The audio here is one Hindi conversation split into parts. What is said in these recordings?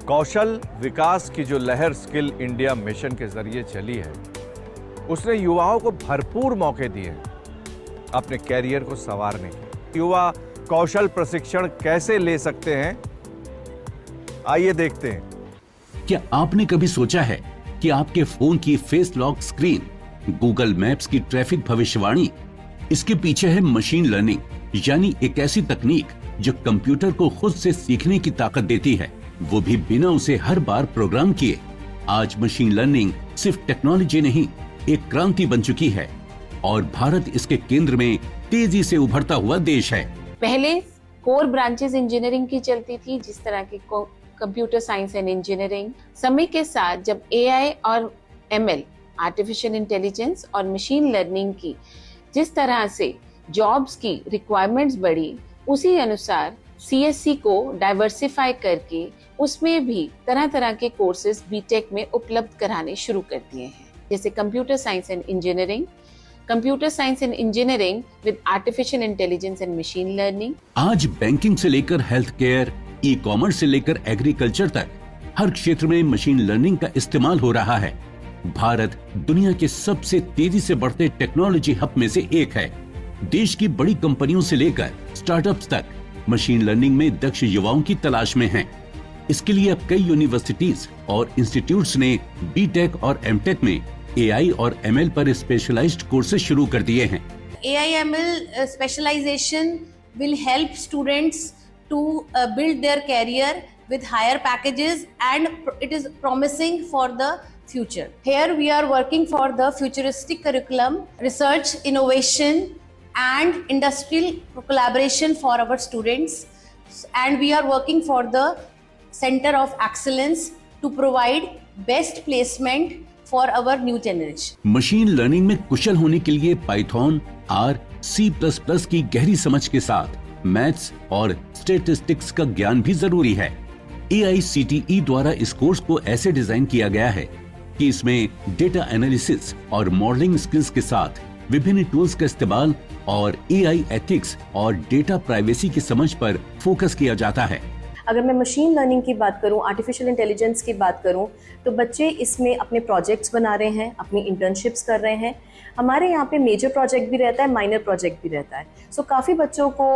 कौशल विकास की जो लहर स्किल इंडिया मिशन के जरिए चली है, उसने युवाओं को भरपूर मौके दिए हैं अपने कैरियर को संवारने के। युवा कौशल प्रशिक्षण कैसे ले सकते हैं, आइए देखते हैं। क्या आपने कभी सोचा है कि आपके फोन की face lock screen, Google maps की ट्रैफिक भविष्यवाणी, इसके पीछे है मशीन लर्निंग, यानी एक ऐसी तकनीक जो कंप्यूटर को खुद से सीखने की ताकत देती है, वो भी बिना उसे हर बार प्रोग्राम किए। आज मशीन लर्निंग सिर्फ टेक्नोलॉजी नहीं, एक क्रांति बन चुकी है और भारत इसके केंद्र में तेजी से उभरता हुआ देश है। पहले कोर ब्रांचेस इंजीनियरिंग की चलती थी, जिस तरह की कंप्यूटर साइंस एंड इंजीनियरिंग। समय के साथ जब एआई और एमएल, आर्टिफिशियल इंटेलिजेंस और मशीन लर्निंग की जिस तरह से जॉब्स की रिक्वायरमेंट्स बढ़ी, उसी अनुसार सीएससी को डाइवर्सिफाई करके उसमें भी तरह तरह के कोर्सेज बीटेक में उपलब्ध कराने शुरू कर दिए हैं, जैसे computer science and engineering, computer science and engineering with artificial intelligence and machine learning. आज बैंकिंग से लेकर हेल्थ केयर, ई कॉमर्स से लेकर एग्रीकल्चर तक हर क्षेत्र में मशीन लर्निंग का इस्तेमाल हो रहा है। भारत दुनिया के सबसे तेजी से बढ़ते टेक्नोलॉजी हब में से एक है। देश की बड़ी कंपनियों से लेकर स्टार्टअप्स तक मशीन लर्निंग में दक्ष युवाओं की तलाश में हैं। इसके लिए अब कई यूनिवर्सिटीज और इंस्टीट्यूट्स ने बीटेक और एमटेक में एआई और एमएल पर स्पेशलाइज्ड कोर्सेज शुरू कर दिए हैं। AI/ML specialization will help students to build their career with higher packages, and it is promising for the future. Here we are working for the futuristic curriculum, research, innovation and industrial collaboration for our students, and we are working for the Center of Excellence to provide best placement for our new generation. Machine learning में कुशल होने के लिए पाइथन, आर, C++ की गहरी समझ के साथ मैथ्स और स्टैटिस्टिक्स का ज्ञान भी जरूरी है। AICTE द्वारा इस कोर्स को ऐसे डिजाइन किया गया है कि इसमें डेटा एनालिसिस और मॉडलिंग स्किल्स के साथ विभिन्न टूल्स का इस्तेमाल और AI एथिक्स और डेटा प्राइवेसी की समझ पर फोकस किया जाता है। अगर मैं मशीन लर्निंग की बात करूं, आर्टिफिशियल इंटेलिजेंस की बात करूं, तो बच्चे इसमें अपने प्रोजेक्ट्स बना रहे हैं, अपनी इंटर्नशिप्स कर रहे हैं। हमारे यहाँ पे मेजर प्रोजेक्ट भी रहता है, माइनर प्रोजेक्ट भी रहता है। सो काफ़ी बच्चों को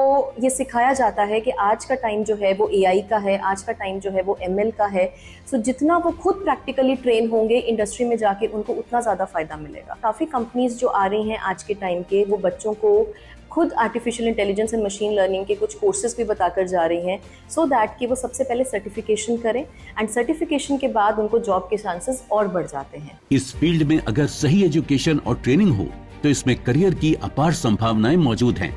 ये सिखाया जाता है कि आज का टाइम जो है वो AI का है, आज का टाइम जो है वो ML का है। सो जितना वो खुद प्रैक्टिकली ट्रेन होंगे इंडस्ट्री में जाके, उनको उतना ज़्यादा फ़ायदा मिलेगा। काफ़ी कंपनीज जो आ रही हैं आज के टाइम के, वो बच्चों को खुद artificial intelligence and machine learning के कुछ कोर्सेज भी बताकर जा रही हैं, सो दैट कि वो सबसे पहले सर्टिफिकेशन करें, एंड सर्टिफिकेशन के बाद उनको जॉब के चांसेस और बढ़ जाते हैं। इस फील्ड में अगर सही एजुकेशन और ट्रेनिंग हो तो इसमें करियर की अपार संभावनाएं मौजूद हैं।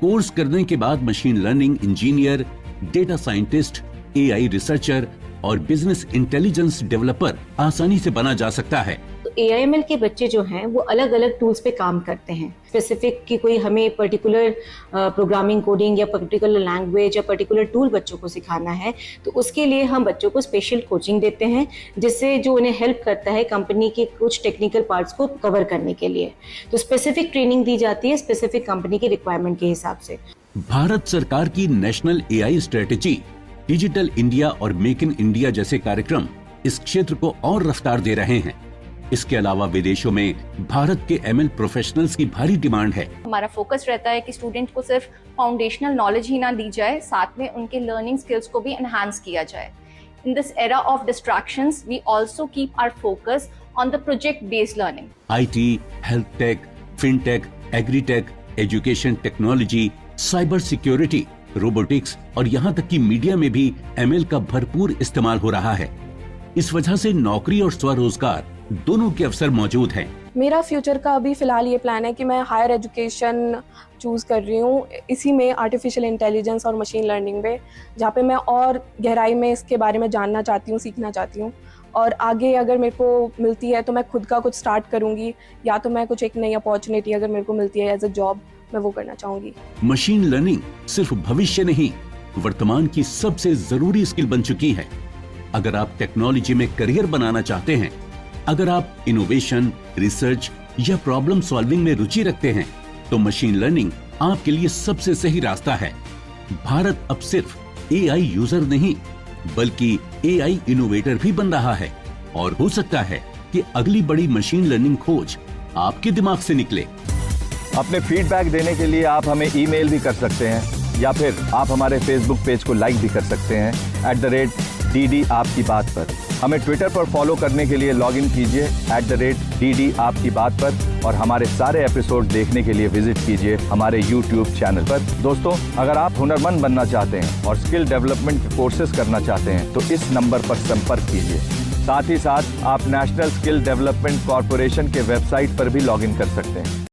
कोर्स करने के बाद machine learning engineer, data scientist, AI researcher और बिजनेस इंटेलिजेंस डेवलपर आसानी से बना जा सकता है। AIML के बच्चे जो हैं वो अलग अलग टूल्स पे काम करते हैं। स्पेसिफिक कि कोई हमें पर्टिकुलर प्रोग्रामिंग, कोडिंग या पर्टिकुलर लैंग्वेज या पर्टिकुलर टूल बच्चों को सिखाना है, तो उसके लिए हम बच्चों को स्पेशल कोचिंग देते हैं, जिससे जो उन्हें हेल्प करता है कंपनी के कुछ टेक्निकल पार्ट्स को कवर करने के लिए। तो स्पेसिफिक ट्रेनिंग दी जाती है स्पेसिफिक कंपनी की रिक्वायरमेंट के हिसाब से। भारत सरकार की national AI strategy, digital India और मेक इन इंडिया जैसे कार्यक्रम इस क्षेत्र को और रफ्तार दे रहे हैं। इसके अलावा विदेशों में भारत के ML प्रोफेशनल्स की भारी डिमांड है। हमारा फोकस रहता है कि स्टूडेंट को सिर्फ फाउंडेशनल नॉलेज ही ना दी जाए, साथ में उनके लर्निंग स्किल्स को भी एनहांस किया जाए। In this era of distractions, we also keep our focus on the project based learning. IT, health tech, fintech, agritech, education technology, cyber security, robotics और यहाँ तक कि मीडिया में भी ML का भरपूर इस्तेमाल हो रहा है। इस वजह से नौकरी और स्वरोजगार दोनों के अवसर मौजूद हैं। मेरा फ्यूचर का अभी फ़िलहाल ये प्लान है कि मैं हायर एजुकेशन चूज़ कर रही हूँ, इसी में आर्टिफिशियल इंटेलिजेंस और मशीन लर्निंग में, जहाँ पे मैं और गहराई में इसके बारे में जानना चाहती हूँ, सीखना चाहती हूँ। और आगे अगर मेरे को मिलती है तो मैं खुद का कुछ स्टार्ट करूँगी, या तो मैं कुछ एक नई अपॉर्चुनिटी अगर मेरे को मिलती है एज अ जॉब, मैं वो करना चाहूँगी। मशीन लर्निंग सिर्फ भविष्य नहीं, वर्तमान की सबसे जरूरी स्किल बन चुकी है। अगर आप टेक्नोलॉजी में करियर बनाना चाहते हैं, अगर आप इनोवेशन, रिसर्च या प्रॉब्लम सॉल्विंग में रुचि रखते हैं, तो मशीन लर्निंग आपके लिए सबसे सही रास्ता है। भारत अब सिर्फ AI यूजर नहीं, बल्कि एआई इनोवेटर भी बन रहा है। और हो सकता है कि अगली बड़ी मशीन लर्निंग खोज आपके दिमाग से निकले। अपने फीडबैक देने के लिए आप हमें ईमेल भी कर सकते हैं या फिर आप हमारे फेसबुक पेज को लाइक भी कर सकते हैं @DD आपकी बात पर। हमें ट्विटर पर फॉलो करने के लिए लॉग इन कीजिए @DD आपकी बात पर, और हमारे सारे एपिसोड देखने के लिए विजिट कीजिए हमारे YouTube चैनल पर। दोस्तों, अगर आप हुनरमंद बनना चाहते हैं और स्किल डेवलपमेंट के कोर्सेज करना चाहते हैं तो इस नंबर पर संपर्क कीजिए। साथ ही साथ आप नेशनल स्किल डेवलपमेंट कॉर्पोरेशन के वेबसाइट पर भी लॉग इन कर सकते हैं।